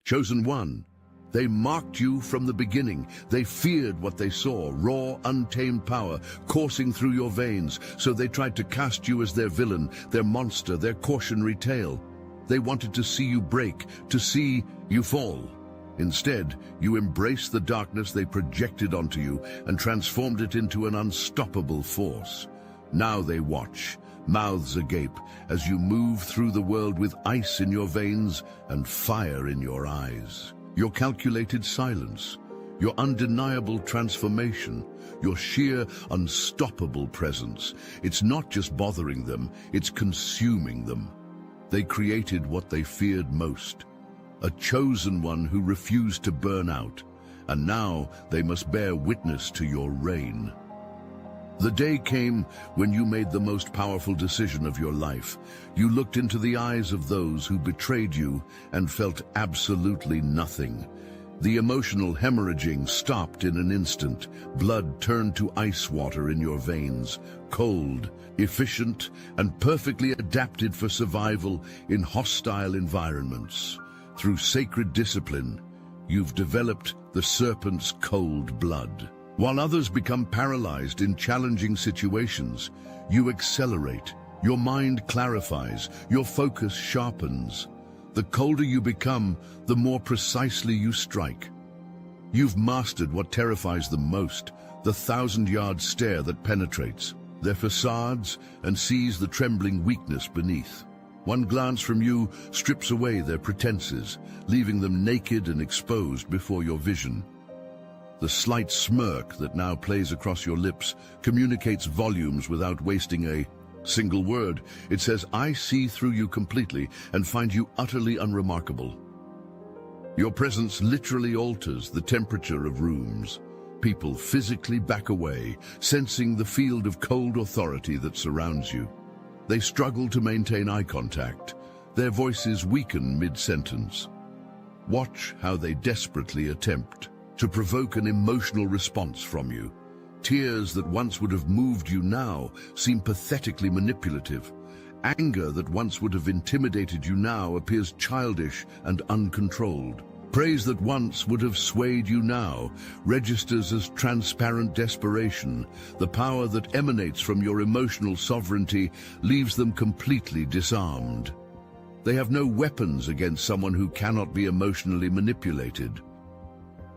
Chosen one. They marked you from the beginning. They feared what they saw, raw, untamed power coursing through your veins, so they tried to cast you as their villain, their monster, their cautionary tale. They wanted to see you break, to see you fall. Instead, you embraced the darkness they projected onto you and transformed it into an unstoppable force. Now they watch, mouths agape, as you move through the world with ice in your veins and fire in your eyes. Your calculated silence, your undeniable transformation, your sheer unstoppable presence. It's not just bothering them, it's consuming them. They created what they feared most, a chosen one who refused to burn out, and now they must bear witness to your reign. The day came when you made the most powerful decision of your life. You looked into the eyes of those who betrayed you and felt absolutely nothing. The emotional hemorrhaging stopped in an instant. Blood turned to ice water in your veins, cold, efficient, and perfectly adapted for survival in hostile environments. Through sacred discipline, you've developed the serpent's cold blood. While others become paralyzed in challenging situations, you accelerate. Your mind clarifies, your focus sharpens. The colder you become, the more precisely you strike. You've mastered what terrifies them most, the 1,000-yard stare that penetrates their facades and sees the trembling weakness beneath. One glance from you strips away their pretenses, leaving them naked and exposed before your vision. The slight smirk that now plays across your lips communicates volumes without wasting a single word. It says, I see through you completely and find you utterly unremarkable. Your presence literally alters the temperature of rooms. People physically back away, sensing the field of cold authority that surrounds you. They struggle to maintain eye contact. Their voices weaken mid-sentence. Watch how they desperately attempt to provoke an emotional response from you. Tears that once would have moved you now seem pathetically manipulative. Anger that once would have intimidated you now appears childish and uncontrolled. Praise that once would have swayed you now registers as transparent desperation. The power that emanates from your emotional sovereignty leaves them completely disarmed. They have no weapons against someone who cannot be emotionally manipulated.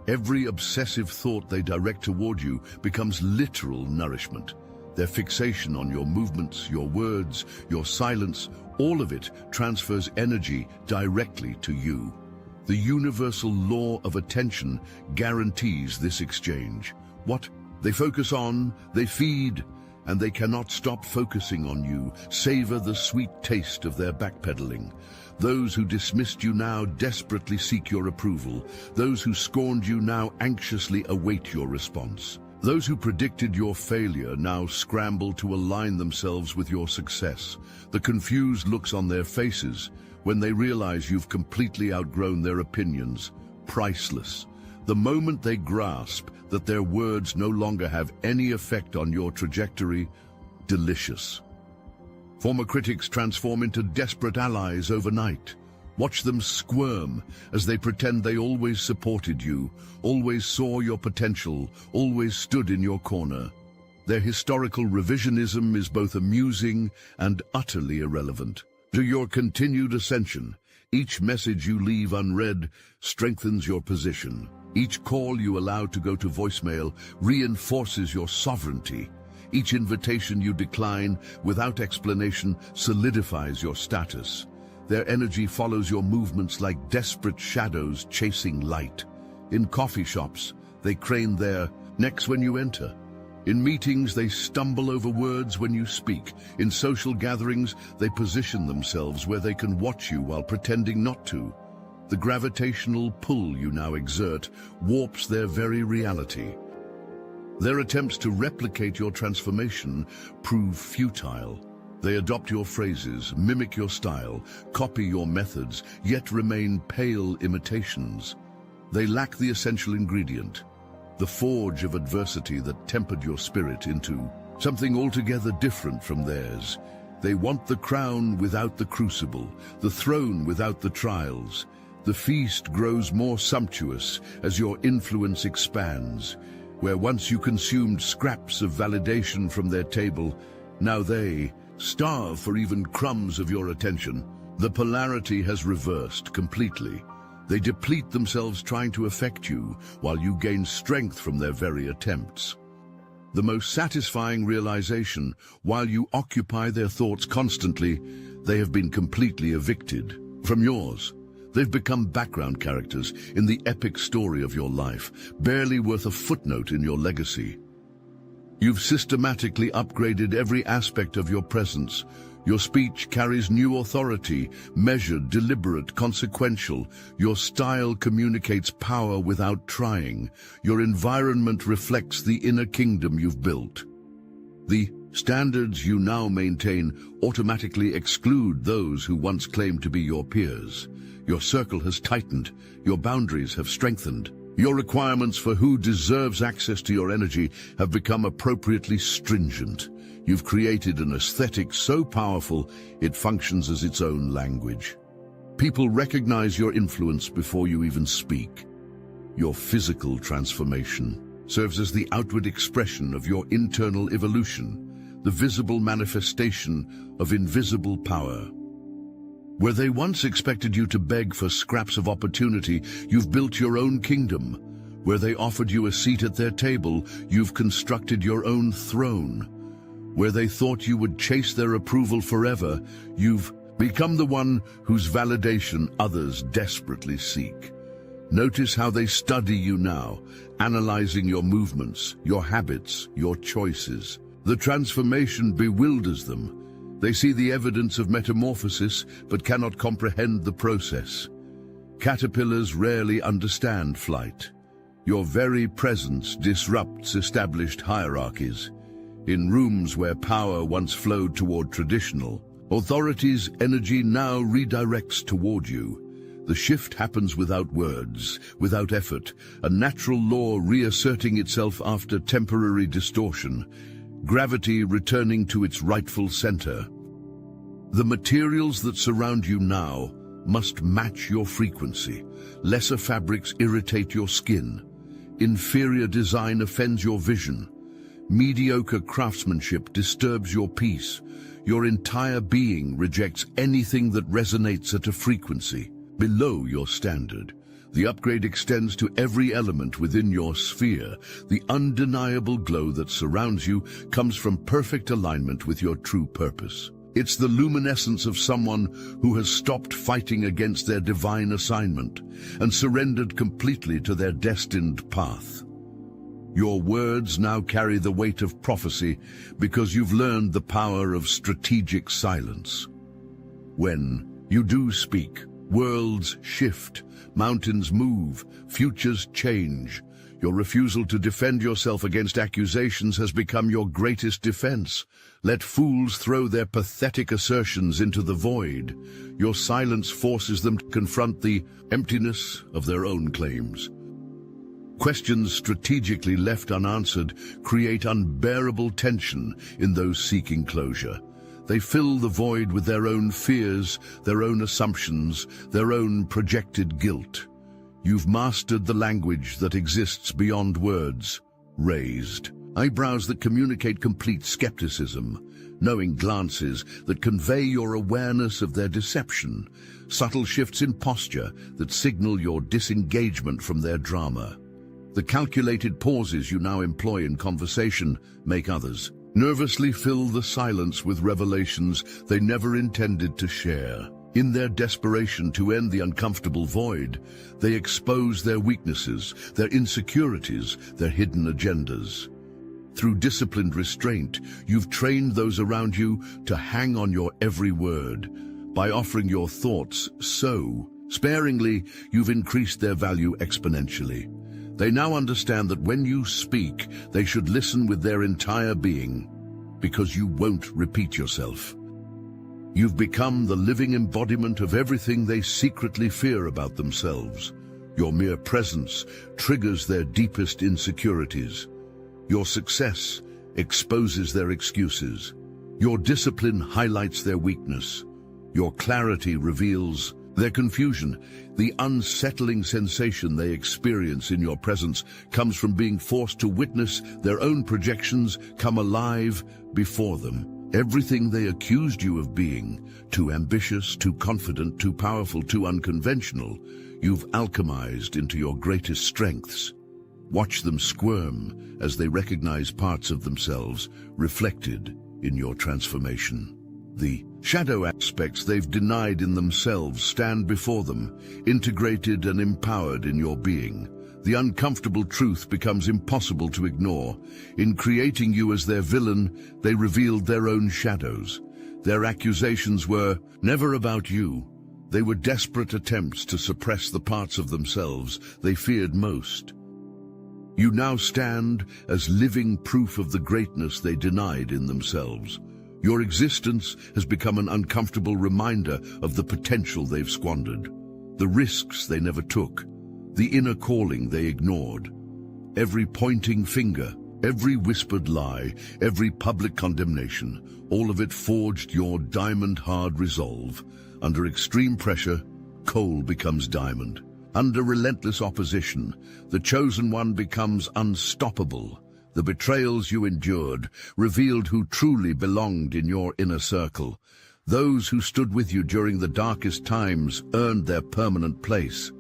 Every obsessive thought they direct toward you becomes literal nourishment. Their fixation on your movements, your words, your silence, all of it transfers energy directly to you. The universal law of attention guarantees this exchange. What they focus on, they feed, and they cannot stop focusing on you. Savor the sweet taste of their backpedaling. Those who dismissed you now desperately seek your approval. Those who scorned you now anxiously await your response. Those who predicted your failure now scramble to align themselves with your success. The confused looks on their faces when they realize you've completely outgrown their opinions, priceless. The moment they grasp that their words no longer have any effect on your trajectory, delicious. Former critics transform into desperate allies overnight. Watch them squirm as they pretend they always supported you, always saw your potential, always stood in your corner. Their historical revisionism is both amusing and utterly irrelevant. To your continued ascension, each message you leave unread strengthens your position. Each call you allow to go to voicemail reinforces your sovereignty. Each invitation you decline without explanation solidifies your status. Their energy follows your movements like desperate shadows chasing light. In coffee shops, they crane their necks when you enter. In meetings, they stumble over words when you speak. In social gatherings, they position themselves where they can watch you while pretending not to. The gravitational pull you now exert warps their very reality. Their attempts to replicate your transformation prove futile. They adopt your phrases, mimic your style, copy your methods, yet remain pale imitations. They lack the essential ingredient, the forge of adversity that tempered your spirit into something altogether different from theirs. They want the crown without the crucible, the throne without the trials. The feast grows more sumptuous as your influence expands. Where once you consumed scraps of validation from their table, now they starve for even crumbs of your attention. The polarity has reversed completely. They deplete themselves trying to affect you, while you gain strength from their very attempts. The most satisfying realization, while you occupy their thoughts constantly, they have been completely evicted from yours. They've become background characters in the epic story of your life, barely worth a footnote in your legacy. You've systematically upgraded every aspect of your presence. Your speech carries new authority, measured, deliberate, consequential. Your style communicates power without trying. Your environment reflects the inner kingdom you've built. The standards you now maintain automatically exclude those who once claimed to be your peers. Your circle has tightened, your boundaries have strengthened. Your requirements for who deserves access to your energy have become appropriately stringent. You've created an aesthetic so powerful it functions as its own language. People recognize your influence before you even speak. Your physical transformation serves as the outward expression of your internal evolution, the visible manifestation of invisible power. Where they once expected you to beg for scraps of opportunity, you've built your own kingdom. Where they offered you a seat at their table, you've constructed your own throne. Where they thought you would chase their approval forever, you've become the one whose validation others desperately seek. Notice how they study you now, analyzing your movements, your habits, your choices. The transformation bewilders them. They see the evidence of metamorphosis, but cannot comprehend the process. Caterpillars rarely understand flight. Your very presence disrupts established hierarchies. In rooms where power once flowed toward traditional authorities, energy now redirects toward you. The shift happens without words, without effort, a natural law reasserting itself after temporary distortion, gravity returning to its rightful center. The materials that surround you now must match your frequency. Lesser fabrics irritate your skin. Inferior design offends your vision. Mediocre craftsmanship disturbs your peace. Your entire being rejects anything that resonates at a frequency below your standard. The upgrade extends to every element within your sphere. The undeniable glow that surrounds you comes from perfect alignment with your true purpose. It's the luminescence of someone who has stopped fighting against their divine assignment and surrendered completely to their destined path. Your words now carry the weight of prophecy because you've learned the power of strategic silence. When you do speak, worlds shift, mountains move, futures change. Your refusal to defend yourself against accusations has become your greatest defense. Let fools throw their pathetic assertions into the void. Your silence forces them to confront the emptiness of their own claims. Questions strategically left unanswered create unbearable tension in those seeking closure. They fill the void with their own fears, their own assumptions, their own projected guilt. You've mastered the language that exists beyond words. Raised eyebrows that communicate complete skepticism, knowing glances that convey your awareness of their deception, subtle shifts in posture that signal your disengagement from their drama. The calculated pauses you now employ in conversation make others nervously fill the silence with revelations they never intended to share. In their desperation to end the uncomfortable void, they expose their weaknesses, their insecurities, their hidden agendas. Through disciplined restraint, you've trained those around you to hang on your every word. By offering your thoughts so sparingly, you've increased their value exponentially. They now understand that when you speak, they should listen with their entire being, because you won't repeat yourself. You've become the living embodiment of everything they secretly fear about themselves. Your mere presence triggers their deepest insecurities. Your success exposes their excuses. Your discipline highlights their weakness. Your clarity reveals Their confusion, the unsettling sensation they experience in your presence, comes from being forced to witness their own projections come alive before them. Everything they accused you of being, too ambitious, too confident, too powerful, too unconventional, you've alchemized into your greatest strengths. Watch them squirm as they recognize parts of themselves reflected in your transformation. The shadow aspects they've denied in themselves stand before them, integrated and empowered in your being. The uncomfortable truth becomes impossible to ignore. In creating you as their villain, they revealed their own shadows. Their accusations were never about you. They were desperate attempts to suppress the parts of themselves they feared most. You now stand as living proof of the greatness they denied in themselves. Your existence has become an uncomfortable reminder of the potential they've squandered, the risks they never took, the inner calling they ignored. Every pointing finger, every whispered lie, every public condemnation, all of it forged your diamond-hard resolve. Under extreme pressure, coal becomes diamond. Under relentless opposition, the chosen one becomes unstoppable. The betrayals you endured revealed who truly belonged in your inner circle. Those who stood with you during the darkest times earned their permanent place.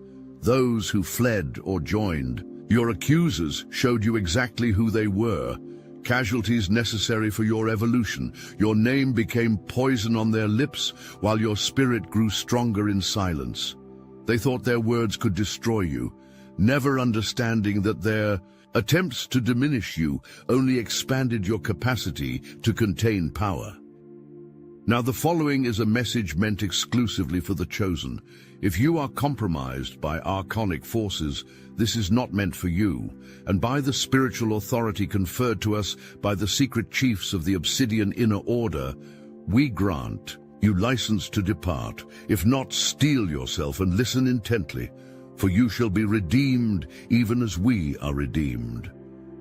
Those who fled or joined, your accusers showed you exactly who they were, casualties necessary for your evolution. Your name became poison on their lips, while your spirit grew stronger in silence. They thought their words could destroy you, never understanding that their attempts to diminish you only expanded your capacity to contain power. Now, the following is a message meant exclusively for the chosen. If you are compromised by archonic forces, this is not meant for you, and by the spiritual authority conferred to us by the secret chiefs of the Obsidian Inner Order, we grant you license to depart. If not, steel yourself and listen intently, for you shall be redeemed even as we are redeemed.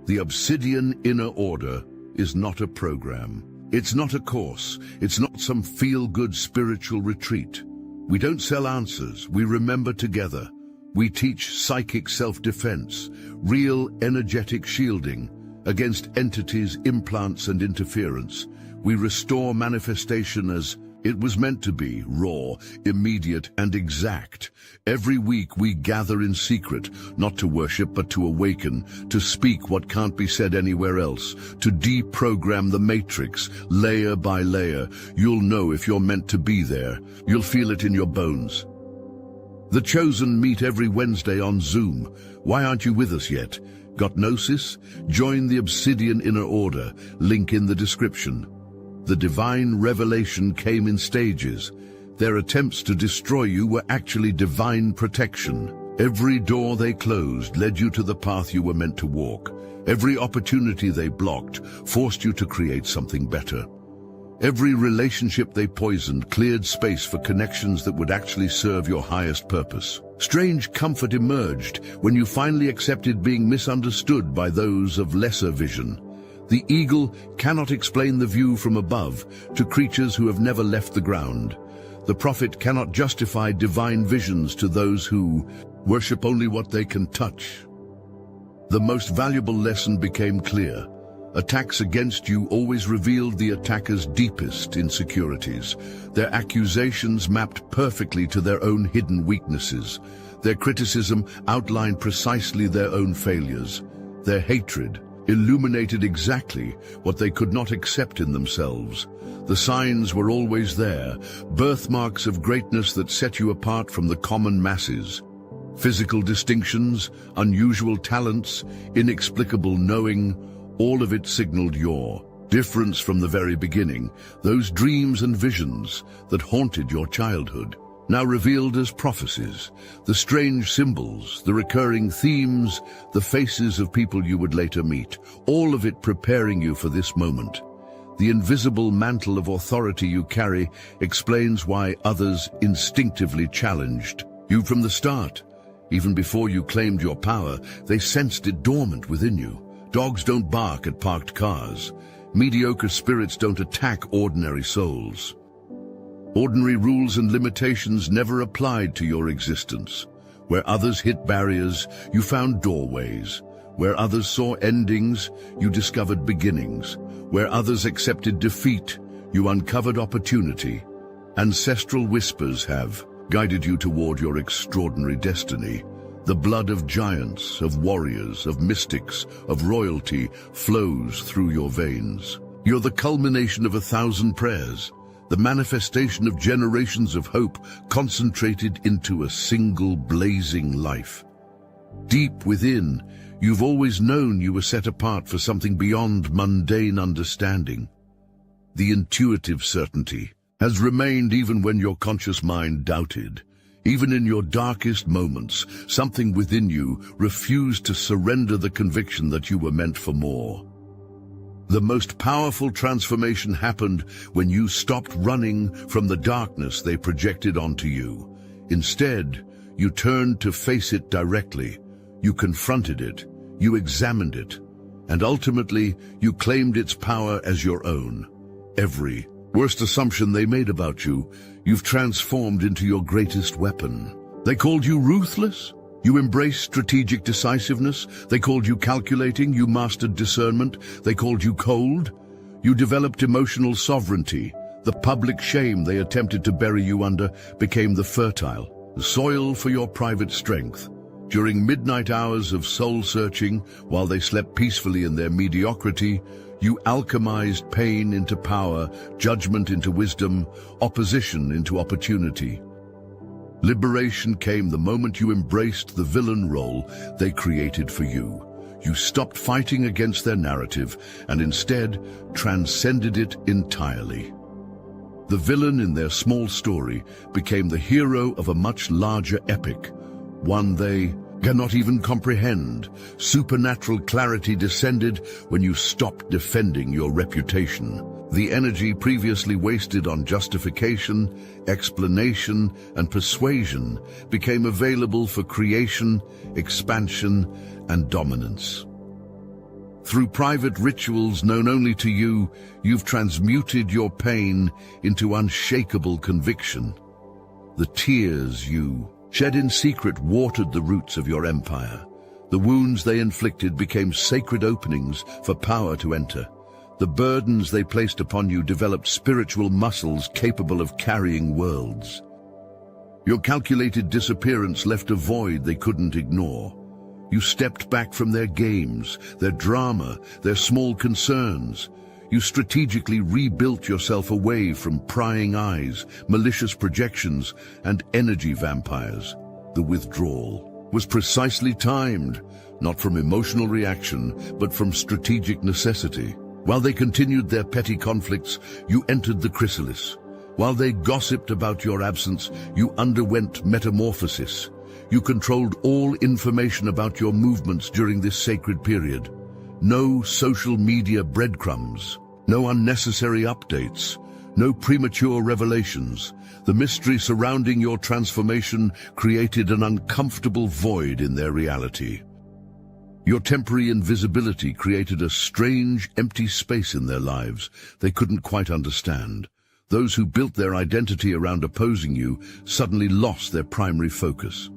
The Obsidian Inner Order is not a program. It's not a course. It's not some feel-good spiritual retreat. We don't sell answers. We remember together. We teach psychic self-defense, real energetic shielding against entities, implants, and interference. We restore manifestation as it was meant to be, raw, immediate, and exact. Every week we gather in secret, not to worship but to awaken, to speak what can't be said anywhere else, to deprogram the matrix, layer by layer. You'll know if you're meant to be there. You'll feel it in your bones. The Chosen meet every Wednesday on Zoom. Why aren't you with us yet? Got Gnosis? Join the Obsidian Inner Order, link in the description. The divine revelation came in stages. Their attempts to destroy you were actually divine protection. Every door they closed led you to the path you were meant to walk. Every opportunity they blocked forced you to create something better. Every relationship they poisoned cleared space for connections that would actually serve your highest purpose. Strange comfort emerged when you finally accepted being misunderstood by those of lesser vision. The eagle cannot explain the view from above to creatures who have never left the ground. The prophet cannot justify divine visions to those who worship only what they can touch. The most valuable lesson became clear. Attacks against you always revealed the attacker's deepest insecurities. Their accusations mapped perfectly to their own hidden weaknesses. Their criticism outlined precisely their own failures. Their hatred illuminated exactly what they could not accept in themselves. The signs were always there, birthmarks of greatness that set you apart from the common masses. Physical distinctions, unusual talents, inexplicable knowing, all of it signaled your difference from the very beginning. Those dreams and visions that haunted your childhood, now revealed as prophecies, the strange symbols, the recurring themes, the faces of people you would later meet, all of it preparing you for this moment. The invisible mantle of authority you carry explains why others instinctively challenged you from the start. Even before you claimed your power, they sensed it dormant within you. Dogs don't bark at parked cars. Mediocre spirits don't attack ordinary souls. Ordinary rules and limitations never applied to your existence. Where others hit barriers, you found doorways. Where others saw endings, you discovered beginnings. Where others accepted defeat, you uncovered opportunity. Ancestral whispers have guided you toward your extraordinary destiny. The blood of giants, of warriors, of mystics, of royalty flows through your veins. You're the culmination of 1,000 prayers, the manifestation of generations of hope concentrated into a single blazing life. Deep within, you've always known you were set apart for something beyond mundane understanding. The intuitive certainty has remained even when your conscious mind doubted. Even in your darkest moments, something within you refused to surrender the conviction that you were meant for more. The most powerful transformation happened when you stopped running from the darkness they projected onto you. Instead, you turned to face it directly. You confronted it, you examined it, and ultimately you claimed its power as your own. Every worst assumption they made about you, you've transformed into your greatest weapon. They called you ruthless. You embraced strategic decisiveness. They called you calculating. You mastered discernment. They called you cold. You developed emotional sovereignty. The public shame they attempted to bury you under became the fertile soil for your private strength. During midnight hours of soul-searching, while they slept peacefully in their mediocrity, you alchemized pain into power, judgment into wisdom, opposition into opportunity. Liberation came the moment you embraced the villain role they created for you. You stopped fighting against their narrative and instead transcended it entirely. The villain in their small story became the hero of a much larger epic, one they cannot even comprehend. Supernatural clarity descended when you stopped defending your reputation. The energy previously wasted on justification, explanation, and persuasion became available for creation, expansion, and dominance. Through private rituals known only to you, you've transmuted your pain into unshakable conviction. The tears you shed in secret watered the roots of your empire. The wounds they inflicted became sacred openings for power to enter. The burdens they placed upon you developed spiritual muscles capable of carrying worlds. Your calculated disappearance left a void they couldn't ignore. You stepped back from their games, their drama, their small concerns. You strategically rebuilt yourself away from prying eyes, malicious projections, and energy vampires. The withdrawal was precisely timed, not from emotional reaction, but from strategic necessity. While they continued their petty conflicts, you entered the chrysalis. While they gossiped about your absence, you underwent metamorphosis. You controlled all information about your movements during this sacred period. No social media breadcrumbs, no unnecessary updates, no premature revelations. The mystery surrounding your transformation created an uncomfortable void in their reality. Your temporary invisibility created a strange, empty space in their lives they couldn't quite understand. Those who built their identity around opposing you suddenly lost their primary focus.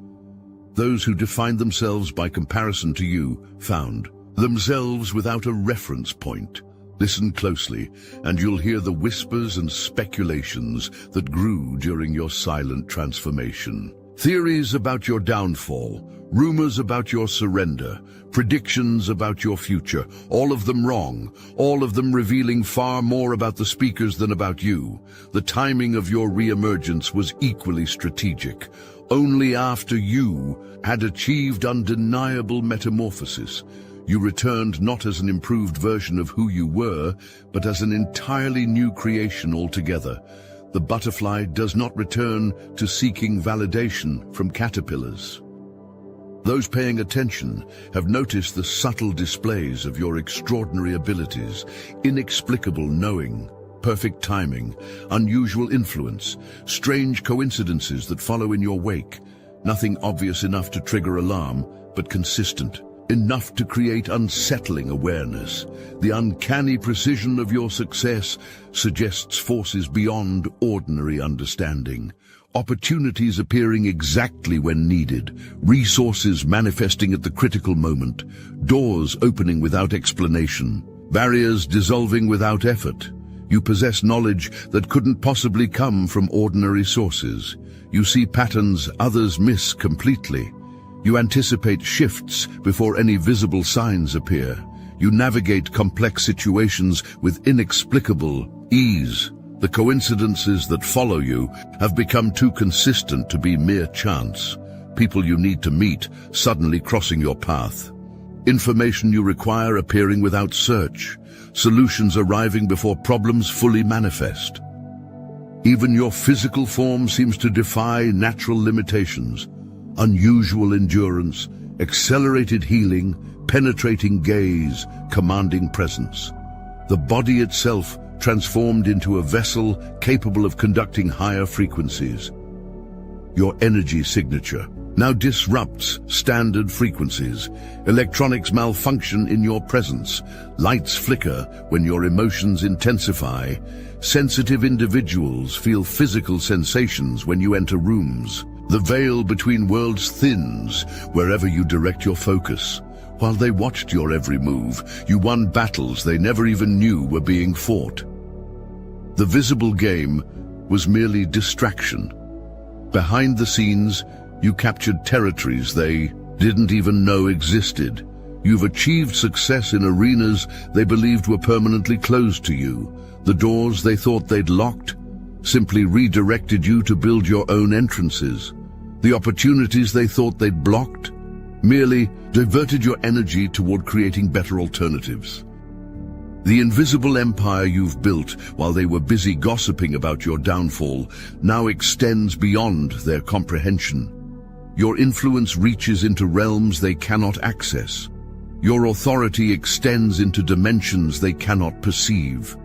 Those who defined themselves by comparison to you found themselves without a reference point. Listen closely, and you'll hear the whispers and speculations that grew during your silent transformation. Theories about your downfall, rumors about your surrender, predictions about your future, all of them wrong, all of them revealing far more about the speakers than about you. The timing of your reemergence was equally strategic. Only after you had achieved undeniable metamorphosis, you returned not as an improved version of who you were, but as an entirely new creation altogether. The butterfly does not return to seeking validation from caterpillars. Those paying attention have noticed the subtle displays of your extraordinary abilities, inexplicable knowing, perfect timing, unusual influence, strange coincidences that follow in your wake. Nothing obvious enough to trigger alarm, but consistent, enough to create unsettling awareness. The uncanny precision of your success suggests forces beyond ordinary understanding. Opportunities appearing exactly when needed, resources manifesting at the critical moment, doors opening without explanation, barriers dissolving without effort. You possess knowledge that couldn't possibly come from ordinary sources. You see patterns others miss completely. You anticipate shifts before any visible signs appear. You navigate complex situations with inexplicable ease. The coincidences that follow you have become too consistent to be mere chance. People you need to meet suddenly crossing your path. Information you require appearing without search. Solutions arriving before problems fully manifest. Even your physical form seems to defy natural limitations. Unusual endurance, accelerated healing, penetrating gaze, commanding presence. The body itself transformed into a vessel capable of conducting higher frequencies. Your energy signature now disrupts standard frequencies. Electronics malfunction in your presence. Lights flicker when your emotions intensify. Sensitive individuals feel physical sensations when you enter rooms. The veil between worlds thins wherever you direct your focus. While they watched your every move, you won battles they never even knew were being fought. The visible game was merely distraction. Behind the scenes, you captured territories they didn't even know existed. You've achieved success in arenas they believed were permanently closed to you. The doors they thought they'd locked simply redirected you to build your own entrances. The opportunities they thought they'd blocked merely diverted your energy toward creating better alternatives. The invisible empire you've built while they were busy gossiping about your downfall now extends beyond their comprehension. Your influence reaches into realms they cannot access. Your authority extends into dimensions they cannot perceive.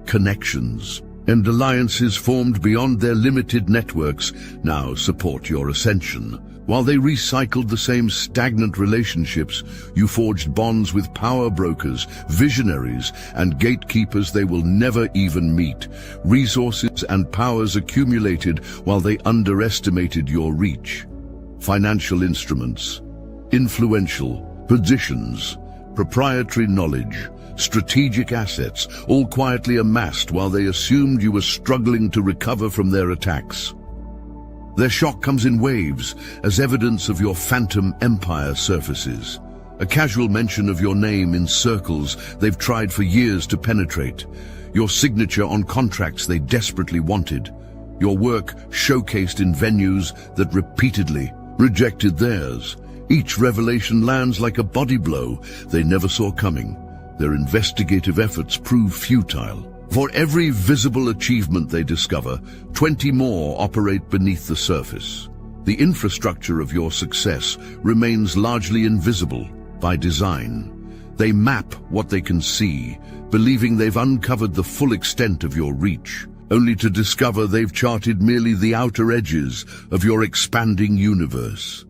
Connections and alliances formed beyond their limited networks now support your ascension. While they recycled the same stagnant relationships, you forged bonds with power brokers, visionaries, and gatekeepers they will never even meet. Resources and powers accumulated while they underestimated your reach. Financial instruments, influential positions, proprietary knowledge, strategic assets, all quietly amassed while they assumed you were struggling to recover from their attacks. Their shock comes in waves as evidence of your phantom empire surfaces. A casual mention of your name in circles they've tried for years to penetrate. Your signature on contracts they desperately wanted. Your work showcased in venues that repeatedly rejected theirs. Each revelation lands like a body blow they never saw coming. Their investigative efforts prove futile. For every visible achievement they discover, 20 more operate beneath the surface. The infrastructure of your success remains largely invisible by design. They map what they can see, believing they've uncovered the full extent of your reach, only to discover they've charted merely the outer edges of your expanding universe.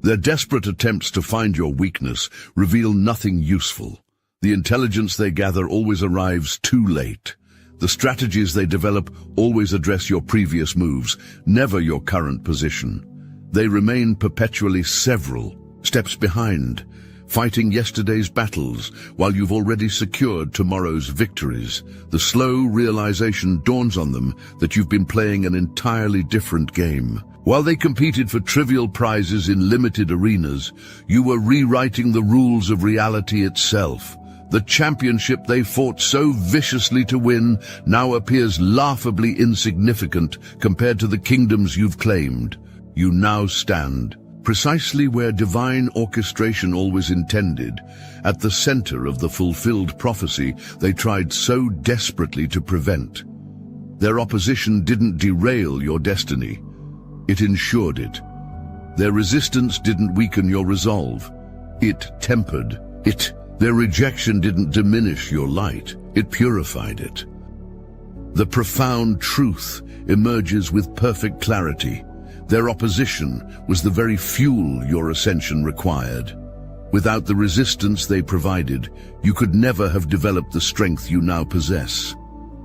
Their desperate attempts to find your weakness reveal nothing useful. The intelligence they gather always arrives too late. The strategies they develop always address your previous moves, never your current position. They remain perpetually several steps behind, fighting yesterday's battles while you've already secured tomorrow's victories. The slow realization dawns on them that you've been playing an entirely different game. While they competed for trivial prizes in limited arenas, you were rewriting the rules of reality itself. The championship they fought so viciously to win now appears laughably insignificant compared to the kingdoms you've claimed. You now stand precisely where divine orchestration always intended, at the center of the fulfilled prophecy they tried so desperately to prevent. Their opposition didn't derail your destiny. It ensured it. Their resistance didn't weaken your resolve. It tempered it. Their rejection didn't diminish your light, it purified it. The profound truth emerges with perfect clarity. Their opposition was the very fuel your ascension required. Without the resistance they provided, you could never have developed the strength you now possess.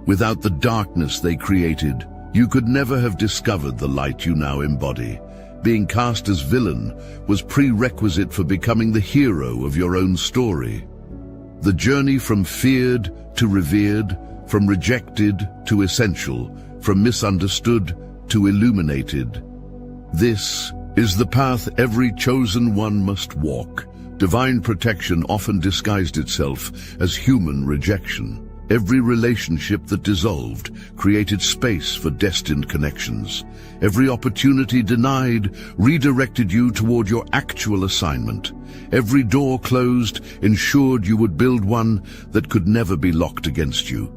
Without the darkness they created, you could never have discovered the light you now embody. Being cast as villain was prerequisite for becoming the hero of your own story. The journey from feared to revered, from rejected to essential, from misunderstood to illuminated. This is the path every chosen one must walk. Divine protection often disguised itself as human rejection. Every relationship that dissolved created space for destined connections. Every opportunity denied redirected you toward your actual assignment. Every door closed ensured you would build one that could never be locked against you.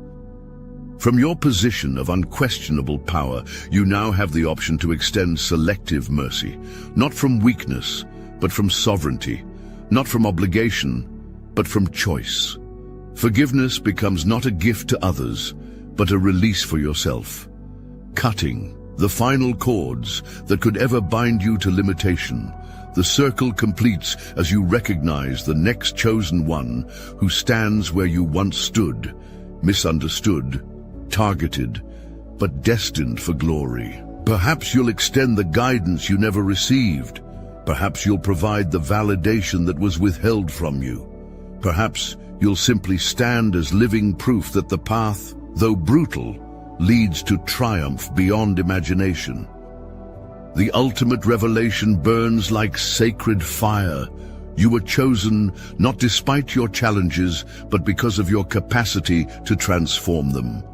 From your position of unquestionable power, you now have the option to extend selective mercy, not from weakness, but from sovereignty, not from obligation, but from choice. Forgiveness becomes not a gift to others, but a release for yourself. Cutting the final cords that could ever bind you to limitation. The circle completes as you recognize the next chosen one who stands where you once stood, misunderstood, targeted, but destined for glory. Perhaps you'll extend the guidance you never received. Perhaps you'll provide the validation that was withheld from you. Perhaps you'll simply stand as living proof that the path, though brutal, leads to triumph beyond imagination. The ultimate revelation burns like sacred fire. You were chosen not despite your challenges, but because of your capacity to transform them.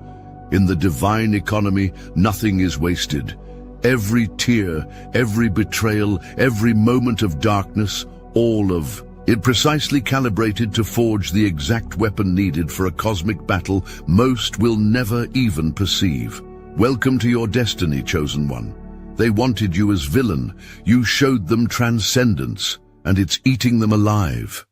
In the divine economy, nothing is wasted. Every tear, every betrayal, every moment of darkness, all of it precisely calibrated to forge the exact weapon needed for a cosmic battle most will never even perceive. Welcome to your destiny, chosen one. They wanted you as villain. You showed them transcendence, and it's eating them alive.